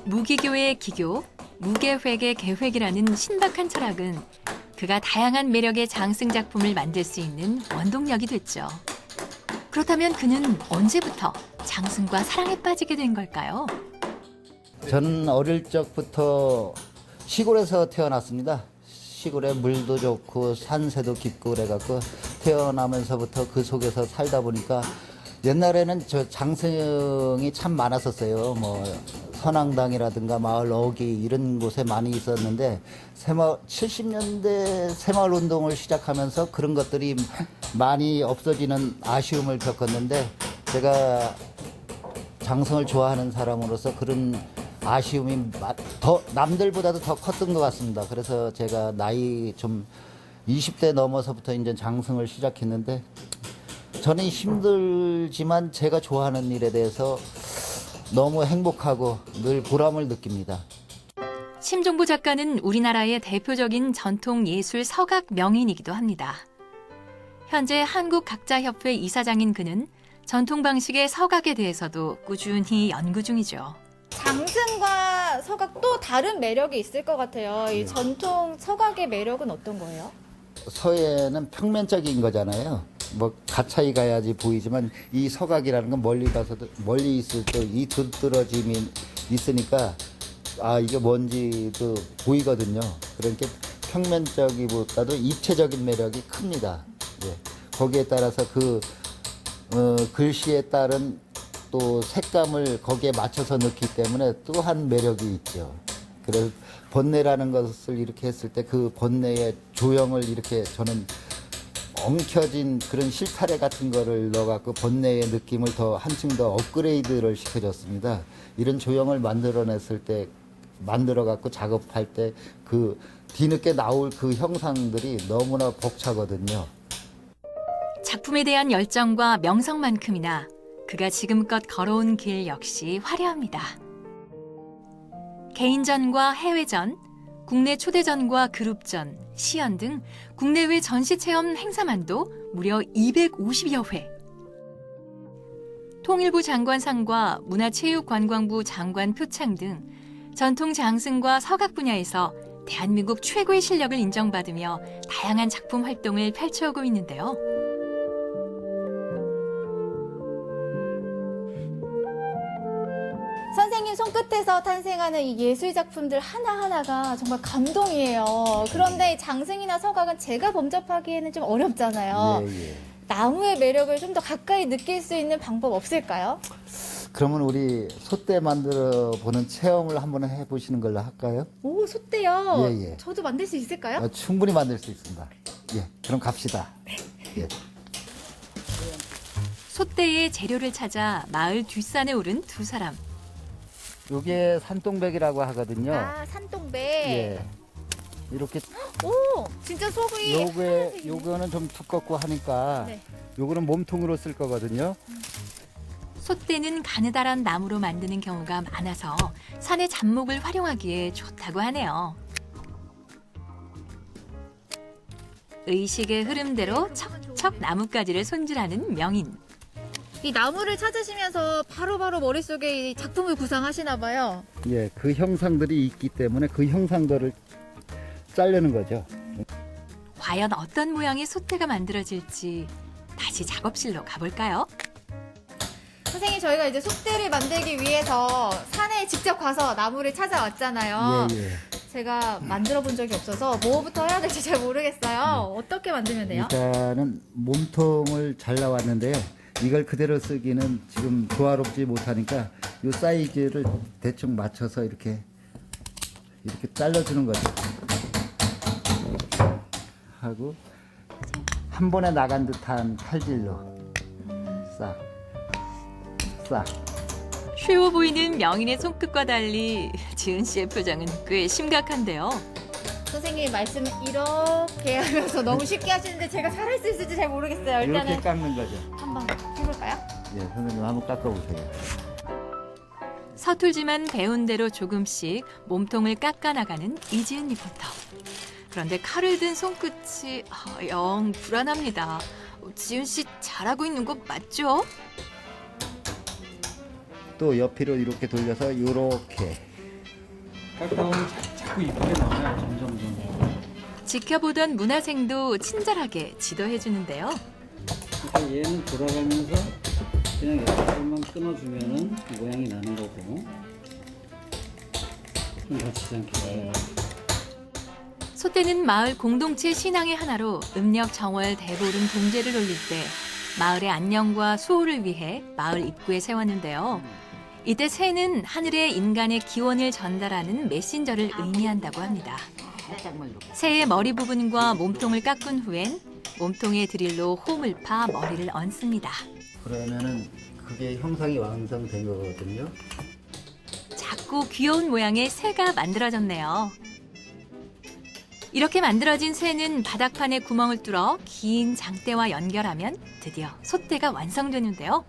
무기교의 기교, 무계획의 계획이라는 신박한 철학은 그가 다양한 매력의 장승 작품을 만들 수 있는 원동력이 됐죠. 그렇다면 그는 언제부터 장승과 사랑에 빠지게 된 걸까요? 저는 어릴 적부터 시골에서 태어났습니다. 시골에 물도 좋고 산새도 깊고 그래갖고 태어나면서부터 그 속에서 살다 보니까 옛날에는 저 장승이 참 많았었어요. 뭐 선앙당이라든가 마을 어귀 이런 곳에 많이 있었는데 70년대 새마을 운동을 시작하면서 그런 것들이 많이 없어지는 아쉬움을 겪었는데 제가 장승을 좋아하는 사람으로서 그런 아쉬움이 더 남들보다도 더 컸던 것 같습니다. 그래서 제가 나이 좀 20대 넘어서부터 이제 장승을 시작했는데 저는 힘들지만 제가 좋아하는 일에 대해서 너무 행복하고 늘 보람을 느낍니다. 심종보 작가는 우리나라의 대표적인 전통 예술 서각 명인이기도 합니다. 현재 한국각자협회 이사장인 그는 전통 방식의 서각에 대해서도 꾸준히 연구 중이죠. 장승과 서각 또 다른 매력이 있을 것 같아요. 이 전통 서각의 매력은 어떤 거예요? 서예는 평면적인 거잖아요. 뭐 가차이 가야지 보이지만 이 서각이라는 건 멀리 가서도 멀리 있을 때 이 두드러짐이 있으니까 아 이게 뭔지도 보이거든요. 그러니까 평면적이보다도 입체적인 매력이 큽니다. 예. 거기에 따라서 그 글씨에 따른 또 색감을 거기에 맞춰서 넣기 때문에 또한 매력이 있죠. 그래서 번뇌라는 것을 이렇게 했을 때 그 번뇌의 조형을 이렇게 저는 엉켜진 그런 실타래 같은 거를 넣어갖고 번뇌의 느낌을 더 한층 더 업그레이드를 시켜줬습니다. 이런 조형을 만들어냈을 때 만들어갖고 작업할 때 그 뒤늦게 나올 그 형상들이 너무나 벅차거든요. 작품에 대한 열정과 명성만큼이나 그가 지금껏 걸어온 길 역시 화려합니다. 개인전과 해외전, 국내 초대전과 그룹전, 시연 등 국내외 전시체험 행사만도 무려 250여 회. 통일부 장관상과 문화체육관광부 장관 표창 등 전통 장승과 서각 분야에서 대한민국 최고의 실력을 인정받으며 다양한 작품 활동을 펼쳐오고 있는데요. 선생님 손끝에서 탄생하는 이 예술 작품들 하나하나가 정말 감동이에요. 그런데 장승이나 서각은 제가 범접하기에는 좀 어렵잖아요. 예. 나무의 매력을 좀 더 가까이 느낄 수 있는 방법 없을까요? 그러면 우리 솥대 만들어 보는 체험을 한번 해보시는 걸로 할까요? 오, 솥대요? 예. 저도 만들 수 있을까요? 충분히 만들 수 있습니다. 예, 그럼 갑시다. 예. 솥대의 재료를 찾아 마을 뒷산에 오른 두 사람. 요게 산동백이라고 하거든요. 아, 산동백. 예. 이렇게 오, 진짜 속이 요거는 좀 두껍고 하니까 네. 요거는 몸통으로 쓸 거거든요. 솥대는 가느다란 나무로 만드는 경우가 많아서 산의 잡목을 활용하기에 좋다고 하네요. 의식의 흐름대로 척척 나뭇가지를 손질하는 명인. 이 나무를 찾으시면서 바로바로 머릿속에 이 작품을 구상하시나 봐요. 예, 그 형상들이 있기 때문에 그 형상들을 자르는 거죠. 과연 어떤 모양의 솥대가 만들어질지 다시 작업실로 가볼까요? 선생님, 저희가 이제 솥대를 만들기 위해서 산에 직접 가서 나무를 찾아왔잖아요. 예. 제가 만들어 본 적이 없어서 뭐부터 해야 될지 잘 모르겠어요. 어떻게 만들면 돼요? 일단은 몸통을 잘라왔는데요. 이걸 그대로 쓰기는 지금 조화롭지 못하니까 이 사이즈를 대충 맞춰서 이렇게 잘라주는 거죠. 하고 한 번에 나간 듯한 칼질로 싹. 쉬워 보이는 명인의 손끝과 달리 지은 씨의 표정은 꽤 심각한데요. 선생님 말씀을 이렇게 하면서 너무 쉽게 하시는데 제가 잘할 수 있을지 잘 모르겠어요. 일단은 이렇게 깎는 거죠. 한번 해볼까요? 예, 선생님 한번 깎아보세요. 서툴지만 배운 대로 조금씩 몸통을 깎아나가는 이지은 리포터. 그런데 칼을 든 손끝이 영 불안합니다. 지은 씨 잘하고 있는 거 맞죠? 또 옆으로 이렇게 돌려서 이렇게 깎아오면 자꾸 이쁘게 나와요. 점점. 지켜보던 문화생도 친절하게 지도해주는데요. 그러니까 얘는 돌아가면서 그냥 옆으로만 끊어주면은 모양이 나는 거고 좀 다치지 않게. 솥대는 마을 공동체 신앙의 하나로 음력 정월 대보름 동제를 올릴 때 마을의 안녕과 수호를 위해 마을 입구에 세웠는데요. 이때 새는 하늘에 인간의 기원을 전달하는 메신저를 의미한다고 합니다. 새의 머리 부분과 몸통을 깎은 후엔 몸통에 드릴로 홈을 파 머리를 얹습니다. 그러면은 그게 형상이 완성된 거거든요. 작고 귀여운 모양의 새가 만들어졌네요. 이렇게 만들어진 새는 바닥판에 구멍을 뚫어 긴 장대와 연결하면 드디어 솥대가 완성되는데요.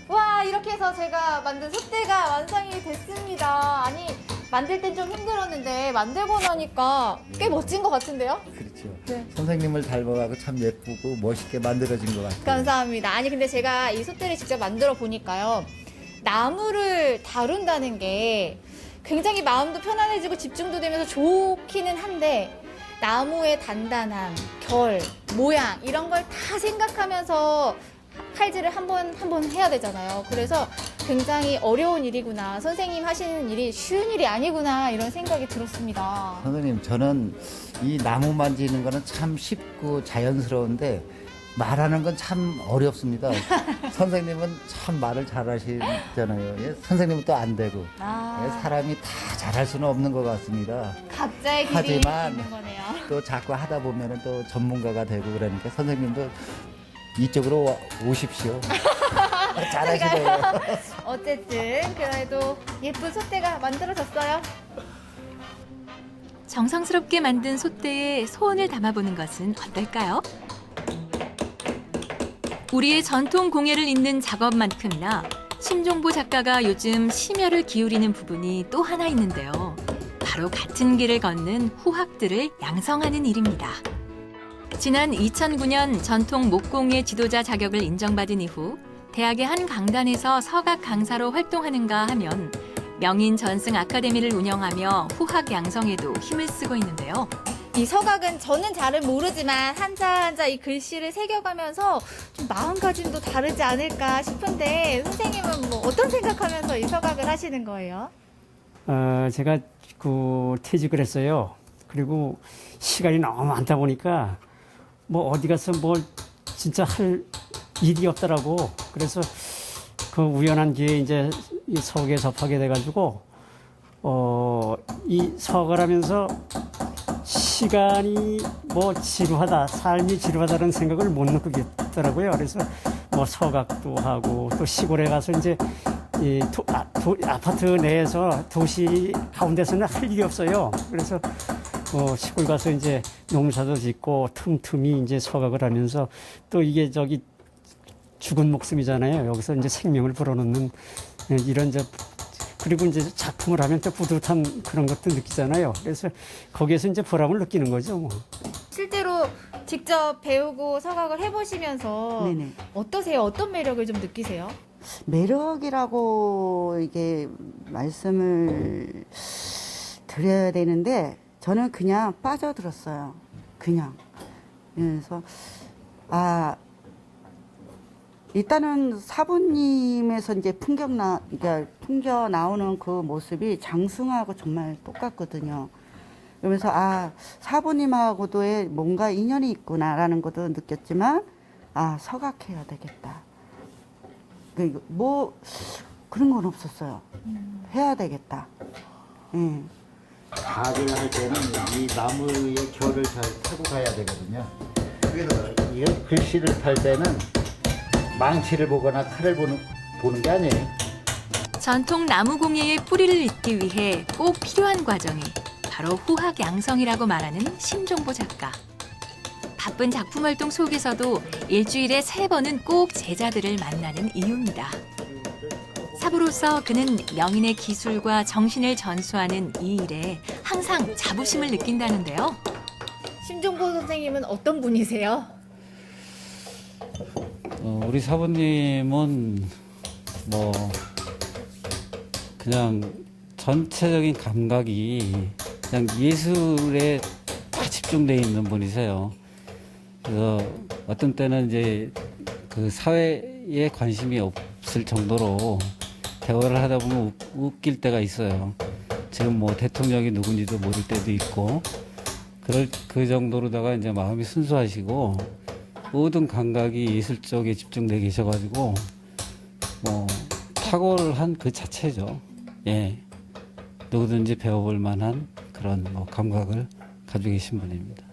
와, 이렇게 해서 제가 만든 솥대가 완성이 됐습니다. 아니, 만들 땐 좀 힘들었는데 만들고 나니까 꽤 멋진 것 같은데요? 그렇죠. 네. 선생님을 닮아가고 참 예쁘고 멋있게 만들어진 것 같아요. 감사합니다. 아니 근데 제가 이 솥대를 직접 만들어 보니까요. 나무를 다룬다는 게 굉장히 마음도 편안해지고 집중도 되면서 좋기는 한데 나무의 단단함, 결, 모양 이런 걸 다 생각하면서 칼질을 한 번 해야 되잖아요. 그래서 굉장히 어려운 일이구나. 선생님 하시는 일이 쉬운 일이 아니구나 이런 생각이 들었습니다. 선생님, 저는 이 나무 만지는 거는 참 쉽고 자연스러운데 말하는 건 참 어렵습니다. 선생님은 참 말을 잘하시잖아요. 예? 선생님은 또 안 되고 예? 사람이 다 잘할 수는 없는 것 같습니다. 각자의 길이 하지만 있는 거네요. 또 자꾸 하다 보면은 또 전문가가 되고 그러니까 선생님도 이쪽으로 오십시오. 잘하시네요. 어쨌든 그래도 예쁜 솥대가 만들어졌어요. 정성스럽게 만든 솥대에 소원을 담아보는 것은 어떨까요? 우리의 전통 공예를 잇는 작업만큼이나 심종보 작가가 요즘 심혈을 기울이는 부분이 또 하나 있는데요. 바로 같은 길을 걷는 후학들을 양성하는 일입니다. 지난 2009년 전통 목공예 지도자 자격을 인정받은 이후 대학의 한 강단에서 서각 강사로 활동하는가 하면 명인 전승 아카데미를 운영하며 후학 양성에도 힘을 쓰고 있는데요. 이 서각은 저는 잘은 모르지만 한자 한자 이 글씨를 새겨가면서 좀 마음가짐도 다르지 않을까 싶은데 선생님은 뭐 어떤 생각하면서 이 서각을 하시는 거예요? 제가 퇴직을 했어요. 그리고 시간이 너무 많다 보니까 뭐 어디 가서 뭘 진짜 할 일이 없더라고. 그래서 그 우연한 기회에 이제 이 서각에 접하게 돼가지고 이 서각을 하면서 시간이 뭐 지루하다, 삶이 지루하다는 생각을 못 느끼겠더라고요. 그래서 뭐 서각도 하고 또 시골에 가서 이제 이 아파트 내에서 도시 가운데서는 할 일이 없어요. 그래서 시골 가서 이제 농사도 짓고 틈틈이 이제 서각을 하면서 또 이게 죽은 목숨이잖아요. 여기서 이제 생명을 불어넣는 이런 그리고 이제 작품을 하면 또 뿌듯한 그런 것도 느끼잖아요. 그래서 거기에서 이제 보람을 느끼는 거죠. 뭐. 실제로 직접 배우고 서각을 해보시면서 네네. 어떠세요? 어떤 매력을 좀 느끼세요? 매력이라고 이게 말씀을 드려야 되는데 저는 그냥 빠져들었어요. 그냥. 그래서 일단은 사부님에서 이제 풍겨 나오는 그 모습이 장승하고 정말 똑같거든요. 그러면서 사부님하고도의 뭔가 인연이 있구나라는 것도 느꼈지만 서각해야 되겠다. 뭐 그런 건 없었어요. 해야 되겠다. 예. 가지를 할 때는 이 나무의 결을 잘 타고 가야 되거든요. 그래서 이 글씨를 탈 때는 망치를 보거나 칼을 보는 게 아니에요. 전통 나무 공예의 뿌리를 잇기 위해 꼭 필요한 과정이 바로 후학 양성이라고 말하는 심종보 작가. 바쁜 작품 활동 속에서도 일주일에 3번은 꼭 제자들을 만나는 이유입니다. 사부로서 그는 명인의 기술과 정신을 전수하는 이 일에 항상 자부심을 느낀다는데요. 심종보 선생님은 어떤 분이세요? 우리 사부님은 뭐 그냥 전체적인 감각이 그냥 예술에 다 집중되어 있는 분이세요. 그래서 어떤 때는 이제 그 사회에 관심이 없을 정도로 대화를 하다 보면 웃길 때가 있어요. 지금 뭐 대통령이 누군지도 모를 때도 있고 그 정도로다가 이제 마음이 순수하시고 모든 감각이 예술 쪽에 집중되어 계셔가지고 뭐 탁월한 그 자체죠. 예, 누구든지 배워볼 만한 그런 뭐 감각을 가지고 계신 분입니다.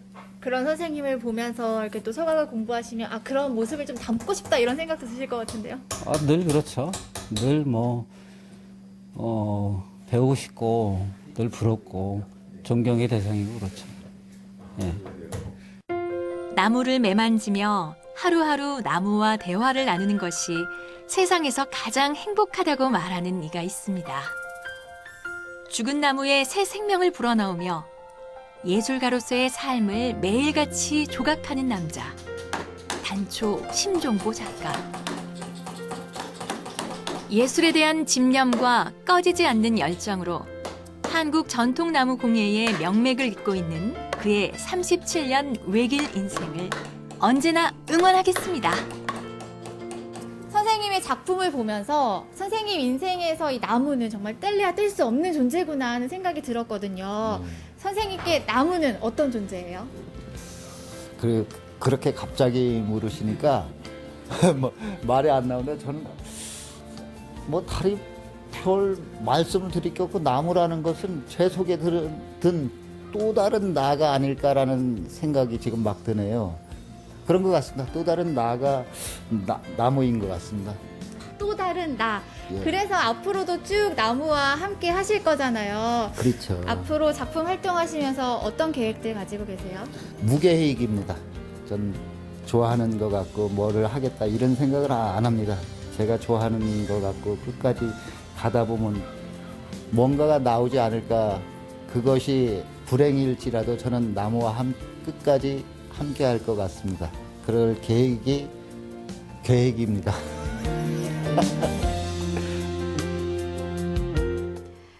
그런 선생님을 보면서 이렇게 또 서각을 공부하시면 그런 모습을 좀 담고 싶다 이런 생각도 드실 것 같은데요. 늘 그렇죠. 늘 배우고 싶고 늘 부럽고 존경의 대상이고 그렇죠. 예. 나무를 매만지며 하루하루 나무와 대화를 나누는 것이 세상에서 가장 행복하다고 말하는 이가 있습니다. 죽은 나무에 새 생명을 불어넣으며 예술가로서의 삶을 매일같이 조각하는 남자. 단초 심종보 작가. 예술에 대한 집념과 꺼지지 않는 열정으로 한국 전통나무 공예의 명맥을 잇고 있는 그의 37년 외길 인생을 언제나 응원하겠습니다. 선생님의 작품을 보면서 선생님 인생에서 이 나무는 정말 뗄래야 뗄 수 없는 존재구나 하는 생각이 들었거든요. 선생님께 나무는 어떤 존재예요? 그렇게 갑자기 물으시니까 뭐 말이 안 나오는데 저는 뭐 다리 별 말씀을 드릴 게 없고 나무라는 것은 제 속에 든 또 다른 나가 아닐까라는 생각이 지금 막 드네요. 그런 것 같습니다. 또 다른 나가 나무인 것 같습니다. 또 다른 나. 예. 그래서 앞으로도 쭉 나무와 함께 하실 거잖아요. 그렇죠. 앞으로 작품 활동하시면서 어떤 계획들 가지고 계세요? 무계획입니다. 전 좋아하는 것 같고 뭐를 하겠다 이런 생각을 안 합니다. 제가 좋아하는 것 같고 끝까지 가다 보면 뭔가가 나오지 않을까. 그것이 불행일지라도 저는 나무와 끝까지 함께 할 것 같습니다. 그럴 계획입니다.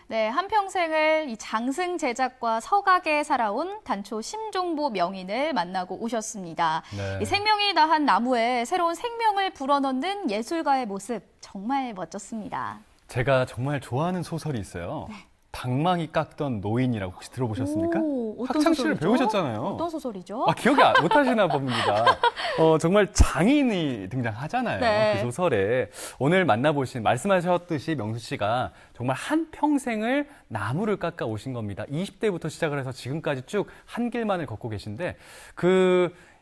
네, 한평생을 이 장승 제작과 서각에 살아온 단초 심종보 명인을 만나고 오셨습니다. 네. 이 생명이 다한 나무에 새로운 생명을 불어넣는 예술가의 모습 정말 멋졌습니다. 제가 정말 좋아하는 소설이 있어요. 방망이 깎던 노인이라고 혹시 들어보셨습니까? 어떤 학창시절 소설이죠? 배우셨잖아요. 어떤 소설이죠? 기억이 못하시나 봅니다. 정말 장인이 등장하잖아요. 네. 그 소설에. 오늘 만나보신, 말씀하셨듯이 명수 씨가 정말 한 평생을 나무를 깎아 오신 겁니다. 20대부터 시작을 해서 지금까지 쭉 한 길만을 걷고 계신데,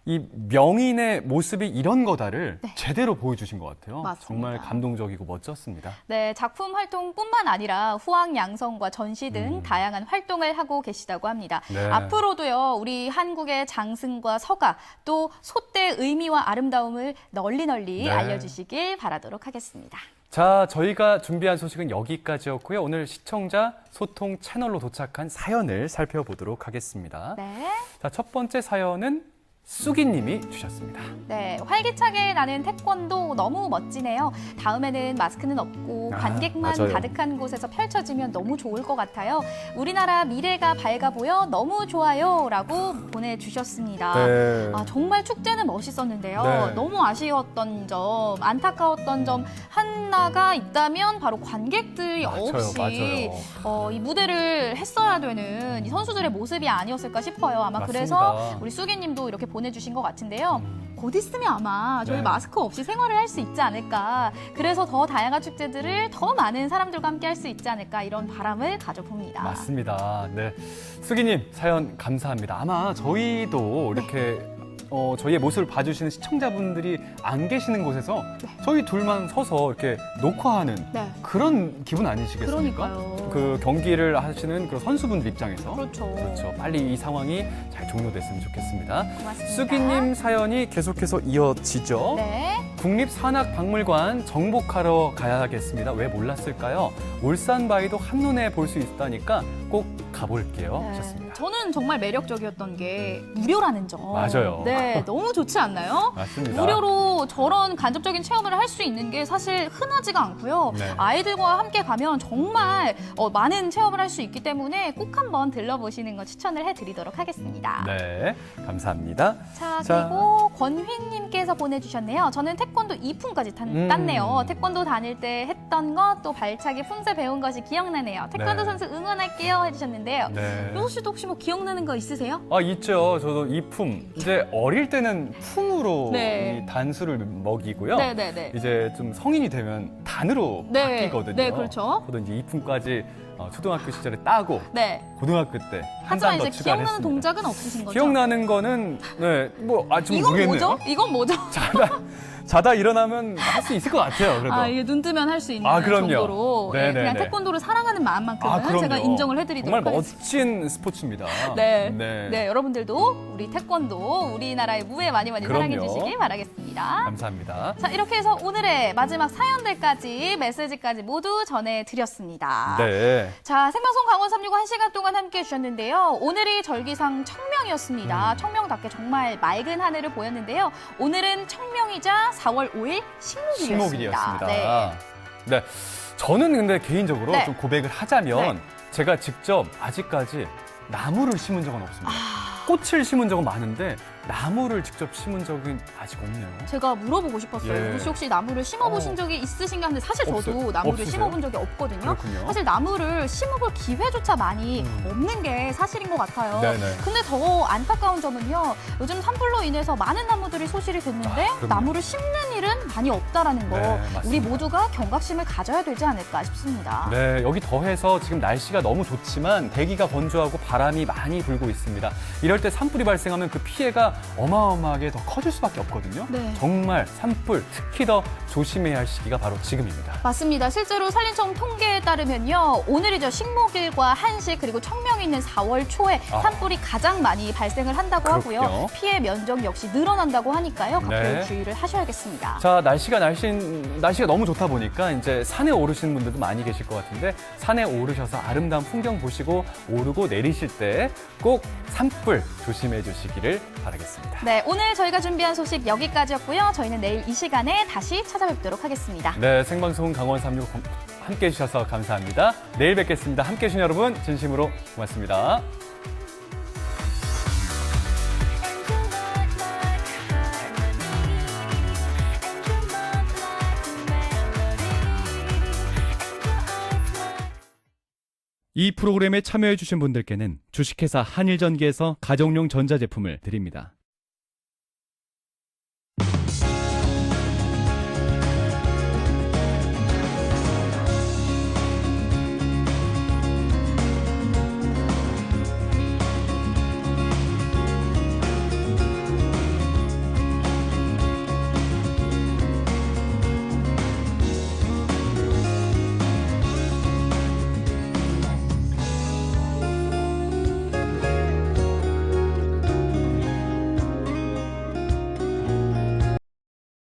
이 명인의 모습이 이런 거다를 제대로 보여주신 것 같아요. 맞습니다. 정말 감동적이고 멋졌습니다. 네, 작품 활동뿐만 아니라 후황 양성과 전시 등 다양한 활동을 하고 계시다고 합니다. 네. 앞으로도요, 우리 한국의 장승과 서가 또 솥대의 의미와 아름다움을 널리 네. 알려주시길 바라도록 하겠습니다. 자, 저희가 준비한 소식은 여기까지였고요. 오늘 시청자 소통 채널로 도착한 사연을 살펴보도록 하겠습니다. 네. 자, 첫 번째 사연은 쑥이님이 주셨습니다. 네, 활기차게 나는 태권도 너무 멋지네요. 다음에는 마스크는 없고 관객만 맞아요. 가득한 곳에서 펼쳐지면 너무 좋을 것 같아요. 우리나라 미래가 밝아 보여 너무 좋아요 라고 보내주셨습니다. 네. 정말 축제는 멋있었는데요. 네. 너무 아쉬웠던 점, 안타까웠던 점 하나가 있다면 바로 관객들이 없이 이 무대를 했어야 되는 이 선수들의 모습이 아니었을까 싶어요. 아마 맞습니다. 그래서 우리 쑥이님도 이렇게 보내주신 것 같은데요. 곧 있으면 아마 저희 마스크 없이 생활을 할 수 있지 않을까. 그래서 더 다양한 축제들을 더 많은 사람들과 함께 할 수 있지 않을까. 이런 바람을 가져봅니다. 맞습니다. 네, 쑥이님 사연 감사합니다. 아마 저희도 이렇게 저희의 모습을 봐주시는 시청자분들이 안 계시는 곳에서 저희 둘만 서서 이렇게 녹화하는 그런 기분 아니시겠습니까? 그러니까요. 그 경기를 하시는 그런 선수분들 입장에서 그렇죠. 빨리 이 상황이 잘 종료됐으면 좋겠습니다. 고맙습니다. 쑥이님 사연이 계속해서 이어지죠. 네. 국립산악박물관 정복하러 가야겠습니다. 왜 몰랐을까요? 울산바위도 한눈에 볼 수 있다니까 꼭 가볼게요. 하셨습니다. 저는 정말 매력적이었던 게 무료라는 점. 맞아요. 네, 너무 좋지 않나요? 맞습니다. 무료로 저런 간접적인 체험을 할 수 있는 게 사실 흔하지가 않고요. 네. 아이들과 함께 가면 정말 많은 체험을 할 수 있기 때문에 꼭 한번 들러보시는 거 추천을 해드리도록 하겠습니다. 네, 감사합니다. 자, 그리고 권휘님께서 보내주셨네요. 저는 태권도 2품까지 땄네요. 태권도 다닐 때 했던 것, 또 발차기 품새 배운 것이 기억나네요. 태권도 선수 응원할게요 해주셨는데요. 네. 명수 씨도 혹시 뭐 기억나는 거 있으세요? 있죠. 저도 이품. 이제 어릴 때는 품으로 이 단수를 먹이고요. 네네네. 이제 좀 성인이 되면 단으로 바뀌거든요. 네, 그렇죠. 저도 이제 이품까지 초등학교 시절에 따고 고등학교 때 한 단 하지만 더 이제 추가를 기억나는 했습니다. 동작은 없으신 거죠? 기억나는 거는 좀 이건 모르겠네요. 뭐죠? 이건 뭐죠? 자다 일어나면 할 수 있을 것 같아요. 그래도. 이게 눈 뜨면 할 수 있는 그럼요. 정도로 그냥 태권도를 사랑하는 마음만큼은 그럼요. 제가 인정을 해드리도록 정말 하겠습니다. 멋진 스포츠입니다. 네, 여러분들도 우리 태권도, 우리나라의 무예 많이 그럼요. 사랑해 주시길 바라겠습니다. 감사합니다. 자, 이렇게 해서 오늘의 마지막 사연들까지 메시지까지 모두 전해드렸습니다. 네. 자, 생방송 강원 365 1시간 동안 함께 해주셨는데요. 오늘이 절기상 청명이었습니다. 청명답게 정말 맑은 하늘을 보였는데요. 오늘은 청명이자 4월 5일 식목일이었습니다. 네. 저는 근데 개인적으로 네. 좀 고백을 하자면 네. 제가 직접 아직까지 나무를 심은 적은 없습니다. 꽃을 심은 적은 많은데 나무를 직접 심은 적은 아직 없네요. 제가 물어보고 싶었어요. 예. 우리 씨 혹시 나무를 심어보신 적이 있으신가 하는데 사실 저도 없어요. 나무를 없으세요? 심어본 적이 없거든요. 그렇군요. 사실 나무를 심어볼 기회조차 많이 없는 게 사실인 것 같아요. 네네. 근데 더 안타까운 점은요. 요즘 산불로 인해서 많은 나무들이 소실이 됐는데 나무를 심는 일은 많이 없다라는 거. 네, 맞습니다. 우리 모두가 경각심을 가져야 되지 않을까 싶습니다. 네, 여기 더해서 지금 날씨가 너무 좋지만 대기가 건조하고 바람이 많이 불고 있습니다. 이럴 때 산불이 발생하면 그 피해가 어마어마하게 더 커질 수밖에 없거든요. 네. 정말 산불 특히 더 조심해야 할 시기가 바로 지금입니다. 맞습니다. 실제로 산림청 통계에 따르면요. 오늘이죠. 식목일과 한식 그리고 청명이 있는 4월 초에 산불이 가장 많이 발생을 한다고 그렇군요. 하고요. 피해 면적 역시 늘어난다고 하니까요. 각별 네. 주의를 하셔야겠습니다. 자, 날씨가 너무 좋다 보니까 이제 산에 오르시는 분들도 많이 계실 것 같은데 산에 오르셔서 아름다운 풍경 보시고 오르고 내리실 때 꼭 산불 조심해 주시기를 바라겠습니다. 네, 오늘 저희가 준비한 소식 여기까지였고요. 저희는 내일 이 시간에 다시 찾아뵙도록 하겠습니다. 네, 생방송 강원 365 함께 해주셔서 감사합니다. 내일 뵙겠습니다. 함께 해주신 여러분 진심으로 고맙습니다. 이 프로그램에 참여해주신 분들께는 주식회사 한일전기에서 가정용 전자제품을 드립니다.